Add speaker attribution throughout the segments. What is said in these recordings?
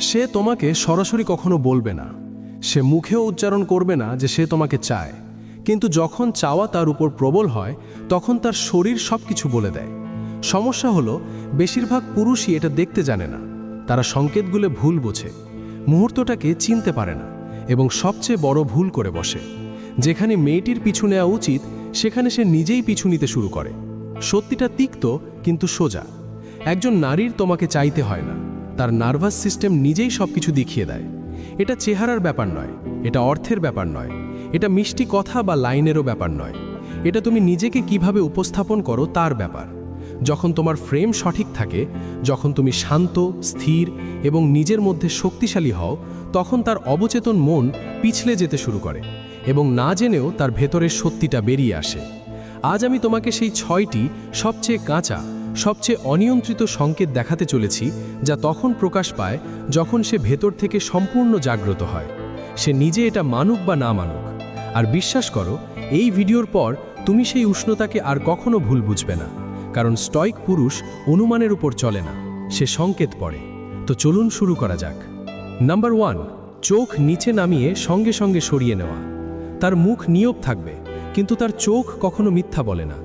Speaker 1: সে তোমাকে সরাসরি কখনো বলবে না, সে মুখেও উচ্চারণ করবে না যে সে তোমাকে চায়, কিন্তু যখন চাওয়া তার উপর প্রবল হয় তখন তার শরীর সব কিছু বলে দেয়। সমস্যা হলো বেশিরভাগ পুরুষই এটা দেখতে জানে না। তারা সংকেতগুলো ভুল বোঝে, মুহূর্তটাকে চিনতে পারে না এবং সবচেয়ে বড় ভুল করে বসে। যেখানে মেয়েটির পিছু নেওয়া উচিত সেখানে সে নিজেই পিছু নিতে শুরু করে। সত্যিটা তিক্ত কিন্তু সোজা। একজন নারীর তোমাকে চাইতে হয় না, তার নার্ভাস সিস্টেম নিজেই সবকিছু দেখিয়ে দেয়। এটা চেহারার ব্যাপার নয়, এটা অর্থের ব্যাপার নয়, এটা মিষ্টি কথা বা লাইনেরও ব্যাপার নয়। এটা তুমি নিজেকে কিভাবে উপস্থাপন করো তার ব্যাপার। যখন তোমার ফ্রেম সঠিক থাকে, যখন তুমি শান্ত, স্থির এবং নিজের মধ্যে শক্তিশালী হও, তখন তার অবচেতন মন পিছলে যেতে শুরু করে এবং না জেনেও তার ভেতরের সত্যিটা বেরিয়ে আসে। আজ আমি তোমাকে সেই 6টি সবচেয়ে কাঁচা, সবচেয়ে অনিয়ন্ত্রিত সংকেত দেখাতে চলেছি, যা তখন প্রকাশ পায় যখন সে ভেতর থেকে সম্পূর্ণ জাগ্রত হয়। সে নিজে এটা মানুক বা না মানুক। আর বিশ্বাস করো, এই ভিডিওর পর তুমি সেই উষ্ণতাকে আর কখনো ভুল বুঝবে না। কারণ স্টয়িক পুরুষ অনুমানের উপর চলে না, সে সংকেত পড়ে। তো চলুন শুরু করা যাক। নাম্বার 1, চোখ নিচে নামিয়ে সঙ্গে সঙ্গে সরিয়ে নেওয়া। তার মুখ নীরব থাকবে, কিন্তু তার চোখ কখনো মিথ্যা বলে না,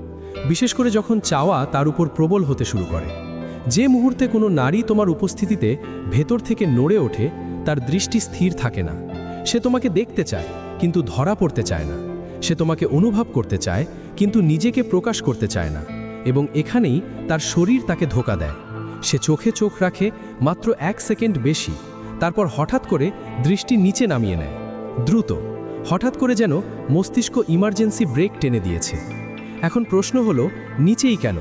Speaker 1: বিশেষ করে যখন চাওয়া তার উপর প্রবল হতে শুরু করে। যে মুহূর্তে কোনো নারী তোমার উপস্থিতিতে ভেতর থেকে নড়ে ওঠে, তার দৃষ্টি স্থির থাকে না। সে তোমাকে দেখতে চায় কিন্তু ধরা পড়তে চায় না। সে তোমাকে অনুভব করতে চায় কিন্তু নিজেকে প্রকাশ করতে চায় না। এবং এখানেই তার শরীর তাকে ধোঁকা দেয়। সে চোখে চোখ রাখে মাত্র 1 সেকেন্ড বেশি, তারপর হঠাৎ করে দৃষ্টি নিচে নামিয়ে নেয়, দ্রুত, হঠাৎ করে, যেন মস্তিষ্ক ইমার্জেন্সি ব্রেক টেনে দিয়েছে। এখন প্রশ্ন হলো, নিচেই কেন?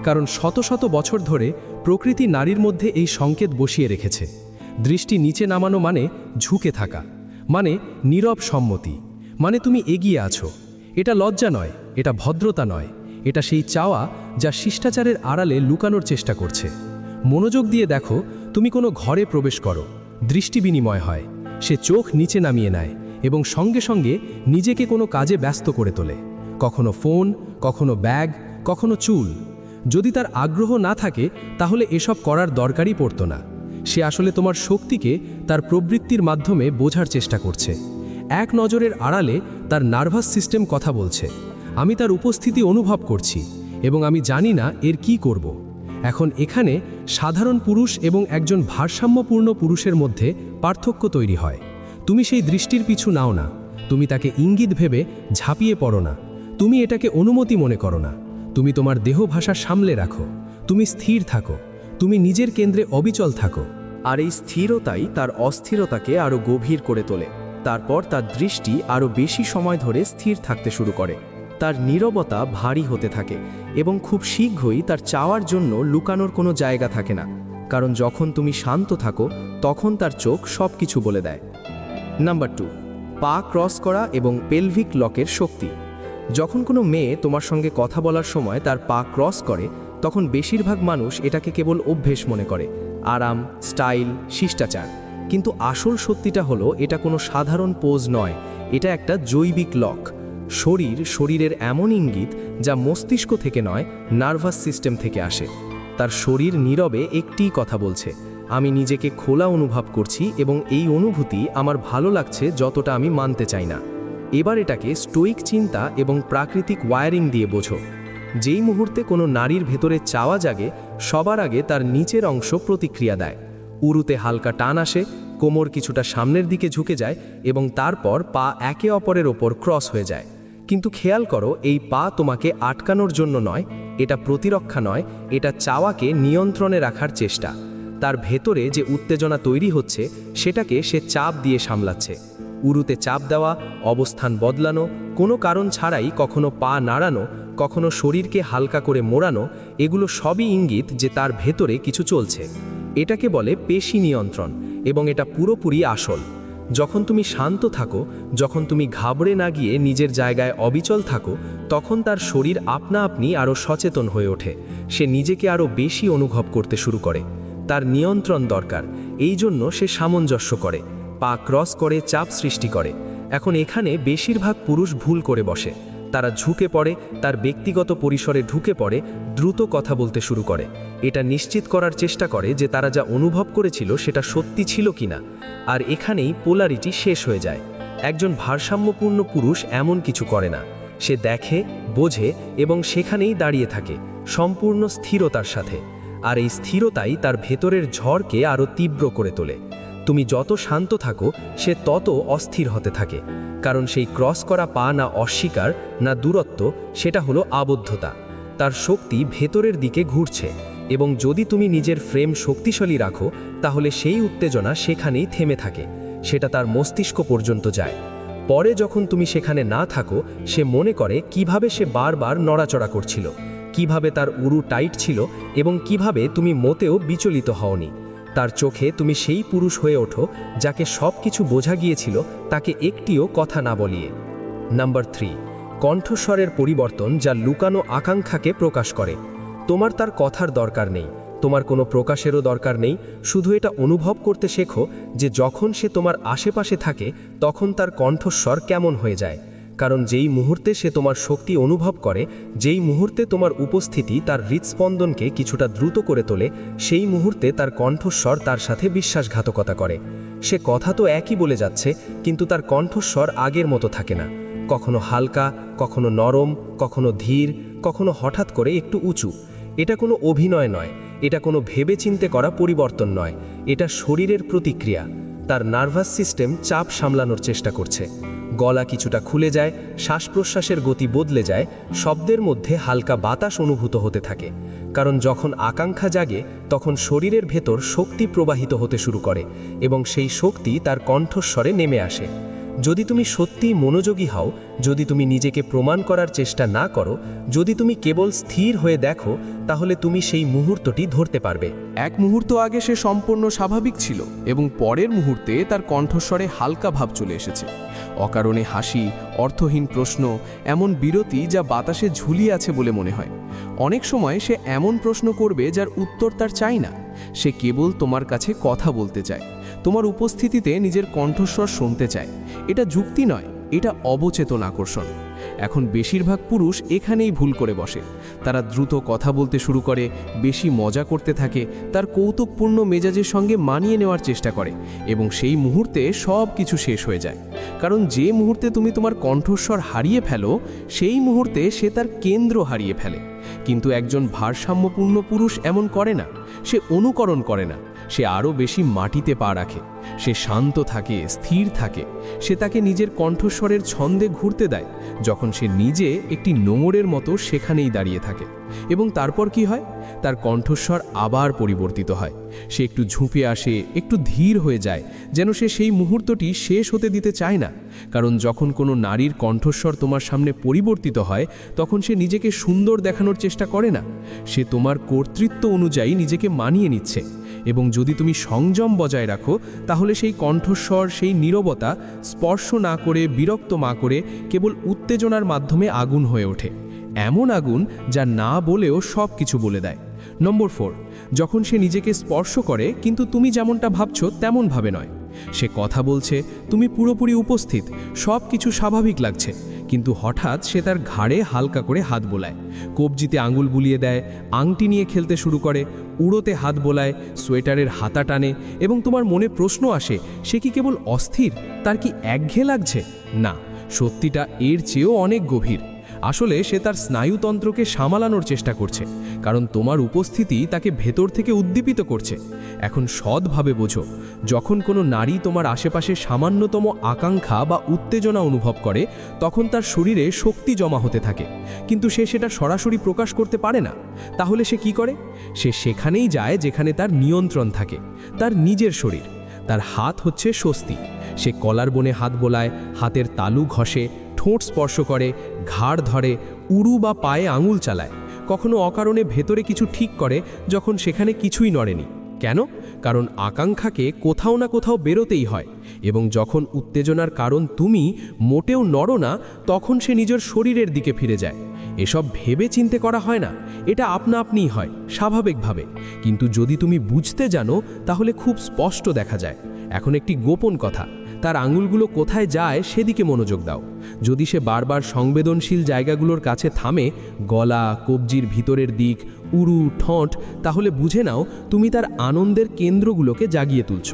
Speaker 1: কারণ শত শত বছর ধরে প্রকৃতি নারীর মধ্যে এই সংকেত বসিয়ে রেখেছে। দৃষ্টি নিচে নামানো মানে ঝুঁকে থাকা, মানে নীরব সম্মতি, মানে তুমি এগিয়ে আছো। এটা লজ্জা নয়, এটা ভদ্রতা নয়, এটা সেই চাওয়া যা শিষ্টাচারের আড়ালে লুকানোর চেষ্টা করছে। মনোযোগ দিয়ে দেখো, তুমি কোনো ঘরে প্রবেশ করো, দৃষ্টি বিনিময় হয়, সে চোখ নিচে নামিয়ে নেয় এবং সঙ্গে সঙ্গে নিজেকে কোনো কাজে ব্যস্ত করে তোলে। কখনো ফোন, কখনো ব্যাগ, কখনো চুল। যদি তার আগ্রহ না থাকে তাহলে এসব করার দরকারই পড়তো না। সে আসলে তোমার শক্তিকে তার প্রবৃত্তির মাধ্যমে বোঝার চেষ্টা করছে। এক নজরের আড়ালে তার নার্ভাস সিস্টেম কথা বলছে, আমি তার উপস্থিতি অনুভব করছি এবং আমি জানি না এর কি করব। এখন এখানে সাধারণ পুরুষ এবং একজন ভারসাম্যপূর্ণ পুরুষের মধ্যে পার্থক্য তৈরি হয়। তুমি সেই দৃষ্টির পিছু নাও না, তুমি তাকে ইঙ্গিত ভেবে ঝাঁপিয়ে পড়ো না, তুমি এটাকে অনুমতি মনে করো না। তুমি তোমার দেহ ভাষা সামলে রাখো, তুমি স্থির থাকো, তুমি নিজের কেন্দ্রে অবিচল থাকো।
Speaker 2: আর এই স্থিরতাই তার অস্থিরতাকে আরও গভীর করে তোলে। তারপর তার দৃষ্টি আরও বেশি সময় ধরে স্থির থাকতে শুরু করে। তার নীরবতা ভারী হতে থাকে এবং খুব শীঘ্রই তার চাওয়ার জন্য লুকানোর কোনো জায়গা থাকে না। কারণ যখন তুমি শান্ত থাকো তখন তার চোখ সব কিছু বলে দেয়। নাম্বার 2, পা ক্রস করা এবং পেলভিক লকের শক্তি। যখন কোনো মেয়ে তোমার সঙ্গে কথা বলার সময় তার পা ক্রস করে, তখন বেশিরভাগ মানুষ এটাকে কেবল অভ্যেস মনে করে, আরাম, স্টাইল, শিষ্টাচার। কিন্তু আসল সত্যিটা হলো, এটা কোনো সাধারণ পোজ নয়, এটা একটা জৈবিক লক। শরীরের এমন ইঙ্গিত যা মস্তিষ্ক থেকে নয়, নার্ভাস সিস্টেম থেকে আসে। তার শরীর নীরবে একটিই কথা বলছে, আমি নিজেকে খোলা অনুভব করছি এবং এই অনুভূতি আমার ভালো লাগছে যতটা আমি মানতে চাই না। এবার এটাকে স্টোইক চিন্তা এবং প্রাকৃতিক ওয়্যারিং দিয়ে বোঝো। যেই মুহূর্তে কোনো নারীর ভেতরে চাওয়া জাগে, সবার আগে তার নিচের অংশ প্রতিক্রিয়া দেয়। উরুতে হালকা টান আসে, কোমর কিছুটা সামনের দিকে ঝুঁকে যায় এবং তারপর পা একে অপরের ওপর ক্রস হয়ে যায়। কিন্তু খেয়াল করো, এই পা তোমাকে আটকানোর জন্য নয়, এটা প্রতিরক্ষা নয়, এটা চাওয়াকে নিয়ন্ত্রণে রাখার চেষ্টা। তার ভেতরে যে উত্তেজনা তৈরি হচ্ছে সেটাকে সে চাপ দিয়ে সামলাচ্ছে। উরুতে চাপ দেওয়া, অবস্থান বদলানো, কোনো কারণ ছাড়াই কখনো পা নাড়ানো, কখনো শরীরকে হালকা করে মোড়ানো, এগুলো সবই ইঙ্গিত যে তার ভেতরে কিছু চলছে। এটাকে বলে পেশি নিয়ন্ত্রণ এবং এটা পুরোপুরি আসল। যখন তুমি শান্ত থাকো, যখন তুমি ঘাবড়ে না গিয়ে নিজের জায়গায় অবিচল থাকো, তখন তার শরীর আপনা আপনি আরও সচেতন হয়ে ওঠে। সে নিজেকে আরও বেশি অনুভব করতে শুরু করে। তার নিয়ন্ত্রণ দরকার, এই জন্য সে সামঞ্জস্য করে, পা ক্রস করে, চাপ সৃষ্টি করে। এখন এখানে বেশিরভাগ পুরুষ ভুল করে বসে। তারা ঝুঁকে পড়ে, তার ব্যক্তিগত পরিসরে ঢুকে পড়ে, দ্রুত কথা বলতে শুরু করে। এটা নিশ্চিত করার চেষ্টা করে যে তারা যা অনুভব করেছিল সেটা সত্যি ছিল কিনা। আর এখানেই পোলারিটি শেষ হয়ে যায়। একজন ভারসাম্যপূর্ণ পুরুষ এমন কিছু করে না। সে দেখে, বোঝে এবং সেখানেই দাঁড়িয়ে থাকে, সম্পূর্ণ স্থিরতার সাথে। আর এই স্থিরতাই তার ভেতরের ঝড়কে আরও তীব্র করে তোলে। তুমি যত শান্ত থাকো সে তত অস্থির হতে থাকে, কারণ সেই ক্রস করা পা না অস্বীকার না দূরত্ব, সেটা হলো আবদ্ধতা। তার শক্তি ভেতরের দিকে ঘুরছে, এবং যদি তুমি নিজের ফ্রেম শক্তিশালী রাখো তাহলে সেই উত্তেজনা সেখানেই থেমে থাকে, সেটা তার মস্তিষ্ক পর্যন্ত যায়। পরে যখন তুমি সেখানে না থাকো, সে মনে করে কিভাবে সে বারবার নড়াচড়া করছিল, কিভাবে তার উরু টাইট ছিল এবং কিভাবে তুমি মোটেও বিচলিত হওনি। তার চোখে তুমি সেই পুরুষ হয়ে ওঠো যাকে সব কিছু বোঝা গিয়েছিল, তাকে একটিও কথা না বলিয়ে। নাম্বার 3, কণ্ঠস্বরের পরিবর্তন যা লুকানো আকাঙ্ক্ষাকে প্রকাশ করে। তোমার তার কথার দরকার নেই, তোমার কোনো প্রকাশেরও দরকার নেই, শুধু এটা অনুভব করতে শেখো যে যখন সে তোমার আশেপাশে থাকে তখন তার কণ্ঠস্বর কেমন হয়ে যায়। কারণ যেই মুহূর্তে সে তোমার শক্তি অনুভব করে, যেই মুহূর্তে তোমার উপস্থিতি তার হৃৎস্পন্দনকে কিছুটা দ্রুত করে তোলে, সেই মুহূর্তে তার কণ্ঠস্বর তার সাথে বিশ্বাসঘাতকতা করে। সে কথা তো একই বলে যাচ্ছে, কিন্তু তার কণ্ঠস্বর আগের মতো থাকে না। কখনো হালকা, কখনো নরম, কখনো ধীর, কখনো হঠাৎ করে একটু উঁচু। এটা কোনো অভিনয় নয়, এটা কোনো ভেবেচিন্তে করা পরিবর্তন নয়, এটা শরীরের প্রতিক্রিয়া। তার নার্ভাস সিস্টেম চাপ সামলানোর চেষ্টা করছে। গলা কিছুটা খুলে যায়, শ্বাস প্রশ্বাসের গতি বদলে যায়, শব্দের মধ্যে হালকা বাতাস অনুভূত হতে থাকে। কারণ যখন আকাঙ্ক্ষা জাগে তখন শরীরের ভেতর শক্তি প্রবাহিত হতে শুরু করে, এবং সেই শক্তি তার কণ্ঠস্বরে নেমে আসে। যদি তুমি সত্যিই মনোযোগী হও, যদি তুমি নিজেকে প্রমাণ করার চেষ্টা না করো, যদি তুমি কেবল স্থির হয়ে দেখো, তাহলে তুমি সেই মুহূর্তটি ধরতে পারবে।
Speaker 1: এক মুহূর্ত আগে সে সম্পূর্ণ স্বাভাবিক ছিল এবং পরের মুহূর্তে তার কণ্ঠস্বরে হালকা ভাব চলে এসেছে। অকারণে হাসি, অর্থহীন প্রশ্ন, এমন বিরতি যা বাতাসে ঝুলিয়ে আছে বলে মনে হয়। অনেক সময় সে এমন প্রশ্ন করবে যার উত্তর তার চাই না। সে কেবল তোমার কাছে কথা বলতে চায়, তোমার উপস্থিতিতে নিজের কণ্ঠস্বর শুনতে চায়। এটা যুক্তি নয়, এটা অবচেতন আকর্ষণ। এখন বেশিরভাগ পুরুষ এখানেই ভুল করে বসে। তারা দ্রুত কথা বলতে শুরু করে, বেশি মজা করতে থাকে, তার কৌতুকপূর্ণ মেজাজের সঙ্গে মানিয়ে নেওয়ার চেষ্টা করে, এবং সেই মুহূর্তে সব কিছু শেষ হয়ে যায়। কারণ যে মুহূর্তে তুমি তোমার কণ্ঠস্বর হারিয়ে ফেলো, সেই মুহূর্তে সে তার কেন্দ্র হারিয়ে ফেলে। কিন্তু একজন ভারসাম্যপূর্ণ পুরুষ এমন করে না। সে অনুকরণ করে না, সে আরও বেশি মাটিতে পা রাখে। সে শান্ত থাকে, স্থির থাকে। সে তাকে নিজের কণ্ঠস্বরের ছন্দে ঘুরতে দেয়, যখন সে নিজে একটি নোঙরের মতো সেখানেই দাঁড়িয়ে থাকে। এবং তারপর কি হয়? তার কণ্ঠস্বর আবার পরিবর্তিত হয়। সে একটু ঝুঁপে আসে, একটু ধীর হয়ে যায়, যেন সে সেই মুহূর্তটি শেষ হতে দিতে চায় না। কারণ যখন কোনো নারীর কণ্ঠস্বর তোমার সামনে পরিবর্তিত হয়, তখন সে নিজেকে সুন্দর দেখানোর চেষ্টা করে না। সে তোমার কর্তৃত্ব অনুযায়ী নিজেকে মানিয়ে নিচ্ছে। এবং যদি তুমি সংযম বজায় রাখো, তাহলে সেই কণ্ঠস্বর, সেই নীরবতা স্পর্শ না করে, বিরক্ত না করে, কেবল উত্তেজনার মাধ্যমে আগুন হয়ে ওঠে। এমন আগুন যা না বলেও সব কিছু বলে দেয়। নম্বর 4, যখন সে নিজেকে স্পর্শ করে কিন্তু তুমি যেমনটা ভাবছো তেমনভাবে নয়। সে কথা বলছে, তুমি পুরোপুরি উপস্থিত, সব কিছু স্বাভাবিক লাগছে, কিন্তু হঠাৎ সে তার ঘাড়ে হালকা করে হাত বোলায়, কবজিতে আঙুল বুলিয়ে দেয়, আংটি নিয়ে খেলতে শুরু করে, উড়োতে হাত বোলায়, সোয়েটারের হাতা টানে, এবং তোমার মনে প্রশ্ন আসে, সে কি কেবল অস্থির? তার কি একঘেয়ে লাগছে? না, সত্যিটা এর চেয়েও অনেক গভীর। আসলে সে তার স্নায়ুতন্ত্রকে সামলানোর চেষ্টা করছে, কারণ তোমার উপস্থিতি তাকে ভেতর থেকে উদ্দীপিত করছে। এখন সৎভাবে বোঝো, যখন কোনো নারী তোমার আশেপাশে সামান্যতম আকাঙ্ক্ষা বা উত্তেজনা অনুভব করে, তখন তার শরীরে শক্তি জমা হতে থাকে, কিন্তু সে সেটা সরাসরি প্রকাশ করতে পারে না। তাহলে সে কি করে? সে সেখানেই যায় যেখানে তার নিয়ন্ত্রণ থাকে, তার নিজের শরীর। তার হাত হচ্ছে স্বস্তি। সে কলার বনে হাত বোলায়, হাতের তালু ঘষে, ঠোঁট স্পর্শ করে, ঘাড় ধরে, উরু বা পায়ে আঙুল চালায়, কখনো অকারণে ভেতরে কিছু ঠিক করে যখন সেখানে কিছুই নড়েনি। কেন? কারণ আকাঙ্ক্ষাকে কোথাও না কোথাও বেরোতেই হয়, এবং যখন উত্তেজনার কারণ তুমি মোটেও নড়ো না, তখন সে নিজের শরীরের দিকে ফিরে যায়। এসব ভেবে চিন্তে করা হয় না, এটা আপনা আপনিই হয়, স্বাভাবিকভাবে। কিন্তু যদি তুমি বুঝতে জানো, তাহলে খুব স্পষ্ট দেখা যায়। এখন একটি গোপন কথা, তার আঙুলগুলো কোথায় যায় সেদিকে মনোযোগ দাও।
Speaker 2: যদি সে বারবার সংবেদনশীল জায়গাগুলোর কাছে থামে, গলা, কবজির ভিতরের দিক, উরু, ঠোঁট, তাহলে বুঝে নাও তুমি তার আনন্দের কেন্দ্রগুলোকে জাগিয়ে তুলছ।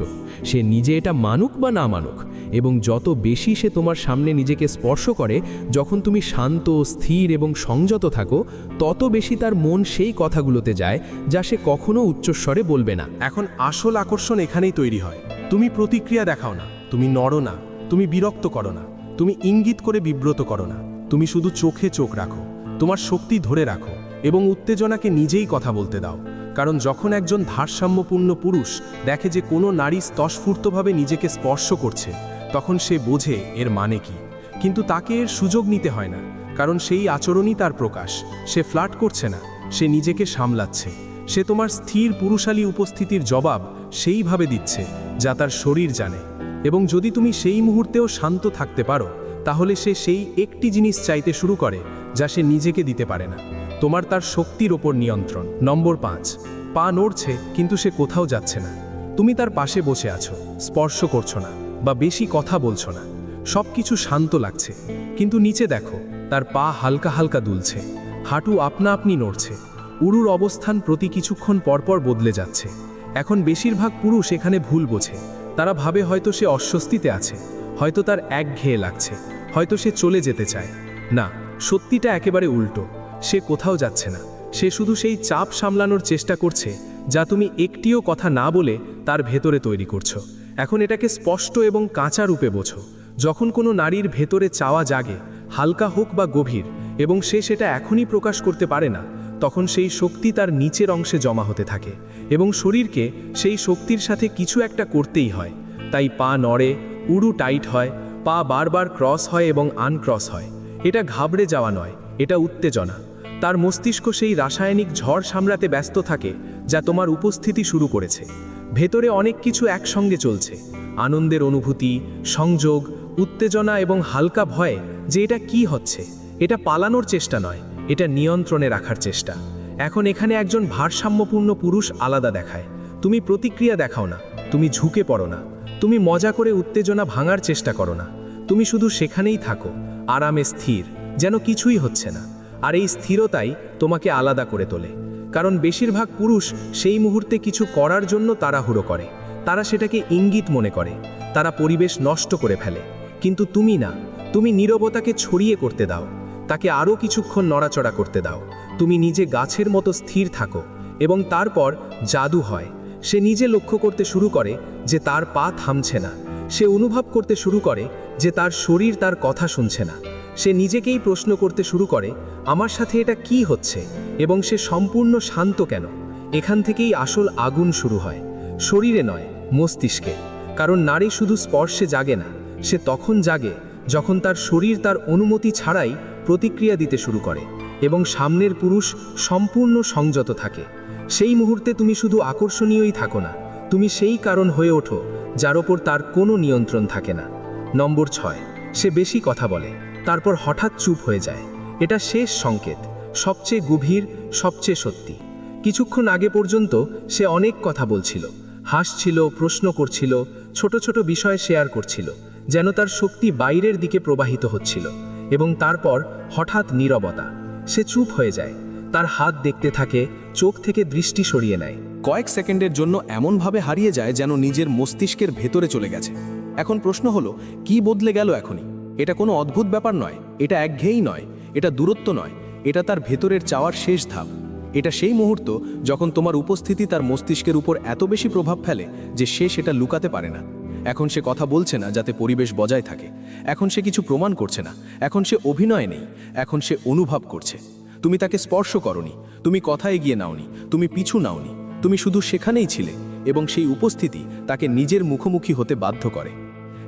Speaker 2: সে নিজে এটা মানুক বা না মানুক, এবং যত বেশি সে তোমার সামনে নিজেকে স্পর্শ করে, যখন তুমি শান্ত, স্থির এবং সংযত থাকো, তত বেশি তার মন সেই কথাগুলোতে যায় যা সে কখনো উচ্চস্বরে বলবে না।
Speaker 1: এখন আসল আকর্ষণ এখানেই তৈরি হয়। তুমি প্রতিক্রিয়া দেখাও না, তুমি নড়ো না, তুমি বিরক্ত করো না, তুমি ইঙ্গিত করে বিব্রত করো না, তুমি শুধু চোখে চোখ রাখো, তোমার শক্তি ধরে রাখো এবং উত্তেজনাকে নিজেই কথা বলতে দাও। কারণ যখন একজন ভারসাম্যপূর্ণ পুরুষ দেখে যে কোনো নারী স্বতঃস্ফূর্তভাবে নিজেকে স্পর্শ করছে, তখন সে বোঝে এর মানে কি। কিন্তু তাকে এর সুযোগ নিতে হয় না, কারণ সেই আচরণই তার প্রকাশ। সে ফ্লার্ট করছে না, সে নিজেকে সামলাচ্ছে। সে তোমার স্থির পুরুষালী উপস্থিতির জবাব সেইভাবে দিচ্ছে যা তার শরীর জানে। এবং যদি তুমি সেই মুহূর্তেও শান্ত থাকতে পারো, তাহলে সে সেই একটি জিনিস চাইতে শুরু করে যা সে নিজেকে দিতে পারে না, তোমার তার শক্তির ওপর নিয়ন্ত্রণ। নম্বর 5, পা নড়ছে কিন্তু সে কোথাও যাচ্ছে না। তুমি তার পাশে বসে আছো, স্পর্শ করছো না বা বেশি কথা বলছো না, সব কিছু শান্ত লাগছে। কিন্তু নিচে দেখো, তার পা হালকা হালকা দুলছে, হাঁটু আপনা আপনি নড়ছে, উরুর অবস্থান প্রতি কিছুক্ষণ পরপর বদলে যাচ্ছে। এখন বেশিরভাগ পুরুষ এখানে ভুল বোঝে। তারা ভাবে হয়তো সে অস্বস্তিতে আছে, হয়তো তার একঘেয়ে লাগছে, হয়তো সে চলে যেতে চায়। না, সত্যিটা একেবারে উল্টো। সে কোথাও যাচ্ছে না, সে শুধু সেই চাপ সামলানোর চেষ্টা করছে যা তুমি একটিও কথা না বলে তার ভেতরে তৈরি করছো। এখন এটাকে স্পষ্ট এবং কাঁচা রূপে বোঝো। যখন কোনো নারীর ভেতরে চাওয়া জাগে, হালকা হোক বা গভীর, এবং সে সেটা এখনই প্রকাশ করতে পারে না, তখন সেই শক্তি তার নিচের অংশে জমা হতে থাকে এবং শরীরকে সেই শক্তির সাথে কিছু একটা করতেই হয়। তাই পা নড়ে, উরু টাইট হয়, পা বারবার ক্রস হয় এবং আনক্রস হয়। এটা ঘাবড়ে যাওয়া নয়, এটা উত্তেজনা। তার মস্তিষ্ক সেই রাসায়নিক ঝড় সামলাতে ব্যস্ত থাকে যা তোমার উপস্থিতি শুরু করেছে। ভেতরে অনেক কিছু একসঙ্গে চলছে, আনন্দের অনুভূতি, সংযোগ, উত্তেজনা এবং হালকা ভয় যে এটা কি হচ্ছে। এটা পালানোর চেষ্টা নয়, এটা নিয়ন্ত্রণে রাখার চেষ্টা। এখন এখানে একজন ভারসাম্যপূর্ণ পুরুষ আলাদা দেখায়। তুমি প্রতিক্রিয়া দেখাও না, তুমি ঝুঁকে পড়ো না, তুমি মজা করে উত্তেজনা ভাঙার চেষ্টা করো না। তুমি শুধু সেখানেই থাকো, আরামে স্থির, যেন কিছুই হচ্ছে না। আর এই স্থিরতাই তোমাকে আলাদা করে তোলে। কারণ বেশিরভাগ পুরুষ সেই মুহূর্তে কিছু করার জন্য তাড়াহুড়ো করে, তারা সেটাকে ইঙ্গিত মনে করে, তারা পরিবেশ নষ্ট করে ফেলে। কিন্তু তুমি না, তুমি নীরবতাকে ছড়িয়ে করতে দাও, তাকে আরও কিছুক্ষণ নড়াচড়া করতে দাও। তুমি নিজে গাছের মতো স্থির থাকো এবং তারপর জাদু হয়। সে নিজে লক্ষ্য করতে শুরু করে যে তার পা থামছে না, সে অনুভব করতে শুরু করে যে তার শরীর তার কথা শুনছে না। সে নিজেকেই প্রশ্ন করতে শুরু করে, আমার সাথে এটা কি হচ্ছে, এবং সে সম্পূর্ণ শান্ত কেন। এখান থেকেই আসল আগুন শুরু হয়, শরীরে নয়, মস্তিষ্কে। কারণ নারী শুধু স্পর্শে জাগে না, সে তখন জাগে যখন তার শরীর তার অনুমতি ছাড়াই প্রতিক্রিয়া দিতে শুরু করে এবং সামনের পুরুষ সম্পূর্ণ সংযত থাকে। সেই মুহূর্তে তুমি শুধু আকর্ষণীয়ই থাকো না, তুমি সেই কারণ হয়ে ওঠো যার ওপর তার কোনো নিয়ন্ত্রণ থাকে না। নম্বর 6, সে বেশি কথা বলে, তারপর হঠাৎ চুপ হয়ে যায়। এটা শেষ সংকেত, সবচেয়ে গভীর, সবচেয়ে সত্যি। কিছুক্ষণ আগে পর্যন্ত সে অনেক কথা বলছিল, হাসছিল, প্রশ্ন করছিল, ছোট ছোট বিষয় শেয়ার করছিল, যেন তার শক্তি বাইরের দিকে প্রবাহিত হচ্ছিল। এবং তারপর হঠাৎ নীরবতা, সে চুপ হয়ে যায়, তার হাত দেখতে থাকে, চোখ থেকে দৃষ্টি সরিয়ে নেয়।
Speaker 3: কয়েক সেকেন্ডের জন্য এমনভাবে হারিয়ে যায় যেন নিজের মস্তিষ্কের ভেতরে চলে গেছে। এখন প্রশ্ন হলো, কি বদলে গেল এখনই? এটা কোনো অদ্ভুত ব্যাপার নয়, এটা একঘেয়েই নয়, এটা দূরত্ব নয়, এটা তার ভেতরের চাওয়ার শেষ ধাপ। এটা সেই মুহূর্ত যখন তোমার উপস্থিতি তার মস্তিষ্কের উপর এত বেশি প্রভাব ফেলে যে সে সেটা লুকাতে পারে না। এখন সে কথা বলছে না যাতে পরিবেশ বজায় থাকে, এখন সে কিছু প্রমাণ করছে না, এখন সে অভিনয় নেই, এখন সে অনুভব করছে। তুমি তাকে স্পর্শ করনি, তুমি কথা এগিয়ে নাওনি, তুমি পিছু নাওনি, তুমি শুধু সেখানেই ছিলে, এবং সেই উপস্থিতি তাকে নিজের মুখোমুখি হতে বাধ্য করে।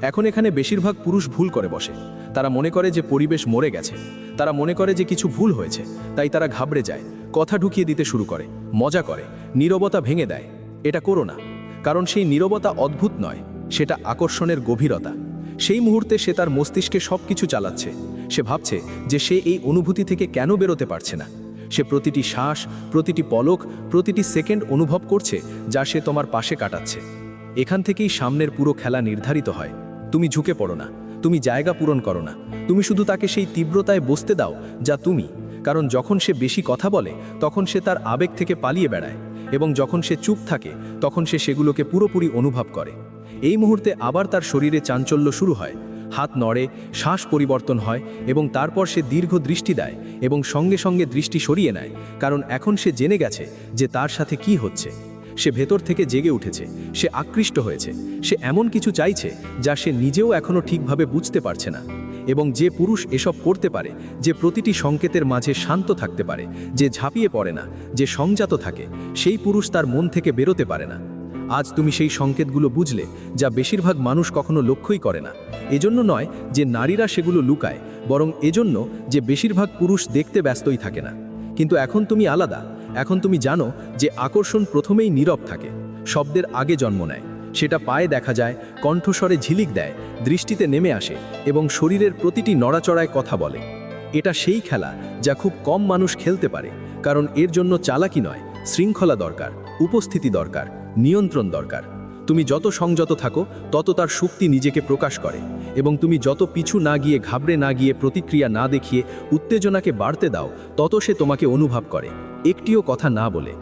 Speaker 3: এখন এখানে বেশিরভাগ পুরুষ ভুল করে বসে। তারা মনে করে যে পরিবেশ মরে গেছে, তারা মনে করে যে কিছু ভুল হয়েছে, তাই তারা ঘাবড়ে যায়, কথা ঢুকিয়ে দিতে শুরু করে, মজা করে, নীরবতা ভেঙে দেয়। এটা করো না, কারণ সেই নীরবতা অদ্ভুত নয়, সেটা আকর্ষণের গভীরতা। সেই মুহূর্তে সে তার মস্তিষ্কে সব কিছু চালাচ্ছে। সে ভাবছে যে সে এই অনুভূতি থেকে কেন বেরোতে পারছে না। সে প্রতিটি শ্বাস, প্রতিটি পলক, প্রতিটি সেকেন্ড অনুভব করছে যা সে তোমার পাশে কাটাচ্ছে। এখান থেকেই সামনের পুরো খেলা নির্ধারিত হয়। তুমি ঝুঁকে পড়ো না, তুমি জায়গা পূরণ করো না, তুমি শুধু তাকে সেই তীব্রতায় বসতে দাও যা তুমি। কারণ যখন সে বেশি কথা বলে তখন সে তার আবেগ থেকে পালিয়ে বেড়ায়, এবং যখন সে চুপ থাকে তখন সে সেগুলোকে পুরোপুরি অনুভব করে। এই মুহূর্তে আবার তার শরীরে চাঞ্চল্য শুরু হয়, হাত নড়ে, শ্বাস পরিবর্তন হয়, এবং তারপর সে দীর্ঘ দৃষ্টি দেয় এবং সঙ্গে সঙ্গে দৃষ্টি সরিয়ে নেয়, কারণ এখন সে জেনে গেছে যে তার সাথে কি হচ্ছে। সে ভেতর থেকে জেগে উঠেছে, সে আকৃষ্ট হয়েছে, সে এমন কিছু চাইছে যা সে নিজেও এখনও ঠিকভাবে বুঝতে পারছে না। এবং যে পুরুষ এসব করতে পারে, যে প্রতিটি সংকেতের মাঝে শান্ত থাকতে পারে, যে ঝাঁপিয়ে পড়ে না, যে সংযত থাকে, সেই পুরুষ তার মন থেকে বেরোতে পারে না। আজ তুমি সেই সংকেতগুলো বুঝলে, যা বেশিরভাগ মানুষ কখনো লক্ষ্যই করে না। এজন্য নয় যে নারীরা সেগুলো লুকায়, বরং এজন্য যে বেশিরভাগ পুরুষ দেখতে ব্যস্তই থাকে না। কিন্তু এখন তুমি আলাদা। এখন তুমি জানো যে আকর্ষণ প্রথমেই নীরব থাকে, শব্দের আগে জন্ম নেয়। সেটা পায়ে দেখা যায়, কণ্ঠস্বরে ঝিলিক দেয়, দৃষ্টিতে নেমে আসে এবং শরীরের প্রতিটি নড়াচড়ায় কথা বলে। এটা সেই খেলা যা খুব কম মানুষ খেলতে পারে, কারণ এর জন্য চালাকি নয়, শৃঙ্খলা দরকার, উপস্থিতি দরকার, নিয়ন্ত্রণ দরকার। তুমি যত সংযত থাকো তত তার শক্তি নিজেকে প্রকাশ করে, এবং তুমি যত পিছু না গিয়ে, ঘাবড়ে না গিয়ে, প্রতিক্রিয়া না দেখিয়ে উত্তেজনাকে বাড়তে দাও, তত সে তোমাকে অনুভব করে, একটিও কথা না বলে।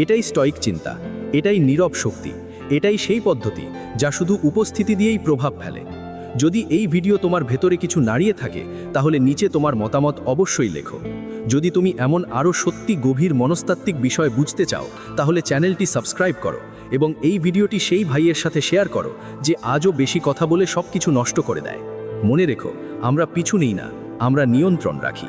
Speaker 3: এটাই স্টয়িক চিন্তা, এটাই নীরব শক্তি, এটাই সেই পদ্ধতি যা শুধু উপস্থিতি দিয়েই প্রভাব ফেলে। যদি এই ভিডিও তোমার ভেতরে কিছু নাড়িয়ে থাকে, তাহলে নিচে তোমার মতামত অবশ্যই লেখো। যদি তুমি এমন আরও সত্যি গভীর মনস্তাত্ত্বিক বিষয় বুঝতে চাও, তাহলে চ্যানেলটি সাবস্ক্রাইব করো এবং এই ভিডিওটি সেই ভাইয়ের সাথে শেয়ার করো যে আজও বেশি কথা বলে সব কিছু নষ্ট করে দেয়। মনে রেখো, আমরা পিছু নিই না, আমরা নিয়ন্ত্রণ রাখি।